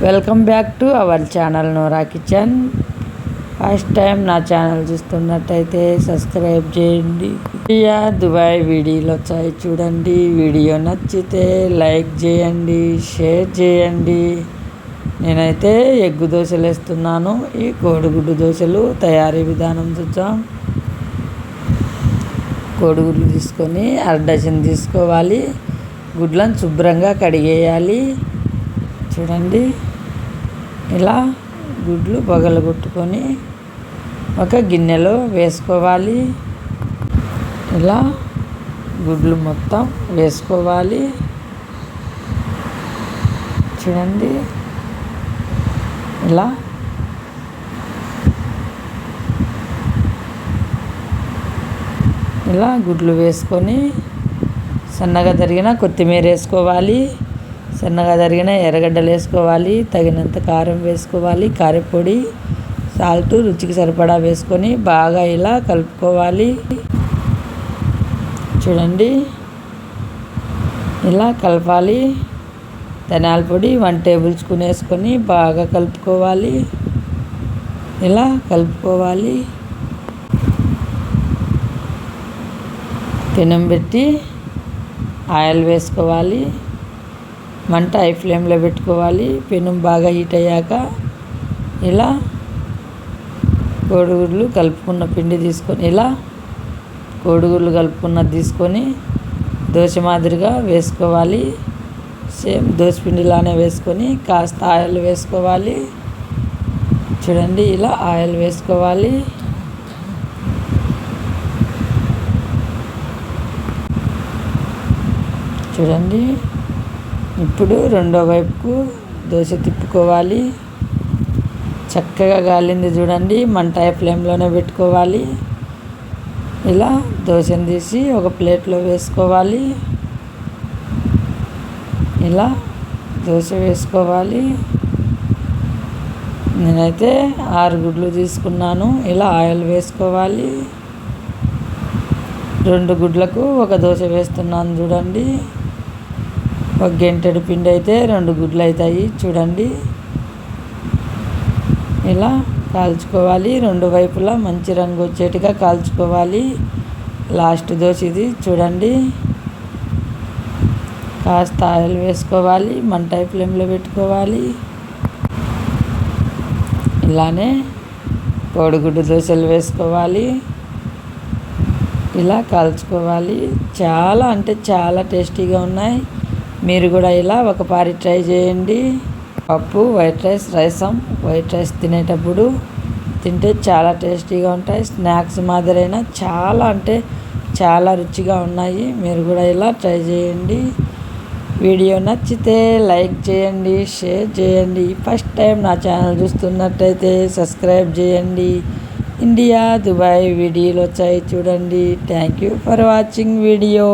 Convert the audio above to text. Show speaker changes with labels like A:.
A: Welcome back to our channel Nora kitchen. First time నా channel చూస్తున్నట్టయితే subscribe చేయండి. India Dubai వీడియోలు వచ్చాయి చూడండి. వీడియో నచ్చితే లైక్ చేయండి, షేర్ చేయండి. నేనైతే ఎగ్గు దోశలు వేస్తున్నాను. ఈ కోడిగుడ్డు దోశలు తయారీ విధానం చూద్దాం. కోడిగుడ్లు తీసుకొని అరడజన్ తీసుకోవాలి. గుడ్లను శుభ్రంగా కడిగేయాలి. చూడండి, ఇలా గుడ్లు పగలగొట్టుకొని ఒక గిన్నెలో వేసుకోవాలి. ఇలా గుడ్లు మొత్తం వేసుకోవాలి. చూడండి, ఇలా గుడ్లు వేసుకొని సన్నగా తరిగిన కొత్తిమీర వేసుకోవాలి. సన్నగా తరిగిన ఎర్రగడ్డలు వేసుకోవాలి. తగినంత కారం వేసుకోవాలి. కారపొడి, సాల్ట్ రుచికి సరిపడా వేసుకొని బాగా ఇలా కలుపుకోవాలి. చూడండి, ఇలా కలపాలి. ధనియాల పొడి 1 టేబుల్ స్పూన్ వేసుకొని బాగా కలుపుకోవాలి. ఇలా కలుపుకోవాలి. పెనం పెట్టి ఆయిల్ వేసుకోవాలి. మంట హై ఫ్లేమ్లో పెట్టుకోవాలి. పెనం బాగా హీట్ అయ్యాక ఇలా కోడిగుడ్లు కలుపుకున్న పిండి తీసుకొని ఇలా కోడిగుడ్లు కలుపుకున్నది తీసుకొని దోశ మాదిరిగా వేసుకోవాలి. సేమ్ దోశ పిండిలానే వేసుకొని కాస్త ఆయిల్ వేసుకోవాలి. చూడండి, ఇలా ఆయిల్ వేసుకోవాలి. చూడండి, ఇప్పుడు రెండో వైపుకు దోశ తిప్పుకోవాలి. చక్కగా గాలింది చూడండి. మంట హై ఫ్లేమ్లోనే పెట్టుకోవాలి. ఇలా దోశను తీసి ఒక ప్లేట్లో వేసుకోవాలి. ఇలా దోశ వేసుకోవాలి. నేనైతే 6 గుడ్లు తీసుకున్నాను. ఇలా ఆయిల్ వేసుకోవాలి. 2 గుడ్లకు ఒక దోశ వేస్తున్నాను చూడండి. ఒక గెంటెడు పిండి అయితే 2 గుడ్లు అవుతాయి. చూడండి, ఇలా కాల్చుకోవాలి. 2 వైపులా మంచి రంగు వచ్చేట్టుగా కాల్చుకోవాలి. లాస్ట్ దోశ ఇది. చూడండి, కాస్త ఆయిల్ వేసుకోవాలి. మంట హై ఫ్లేమ్లో పెట్టుకోవాలి. ఇలానే కోడిగుడ్డు దోశలు వేసుకోవాలి. ఇలా కాల్చుకోవాలి. చాలా అంటే చాలా టేస్టీగా ఉన్నాయి. మీరు కూడా ఇలా ఒకసారి ట్రై చేయండి. పప్పు, వైట్ రైస్, రసం, వైట్ రైస్ తినేటప్పుడు తింటే చాలా టేస్టీగా ఉంటాయి. స్నాక్స్ మాదిరైనా చాలా అంటే చాలా రుచిగా ఉన్నాయి. మీరు కూడా ఇలా ట్రై చేయండి. వీడియో నచ్చితే లైక్ చేయండి, షేర్ చేయండి. ఫస్ట్ టైం నా ఛానల్ చూస్తున్నట్టయితే సబ్స్క్రైబ్ చేయండి. ఇండియా దుబాయ్ వీడియోలు వచ్చాయి చూడండి. Thank you for watching video.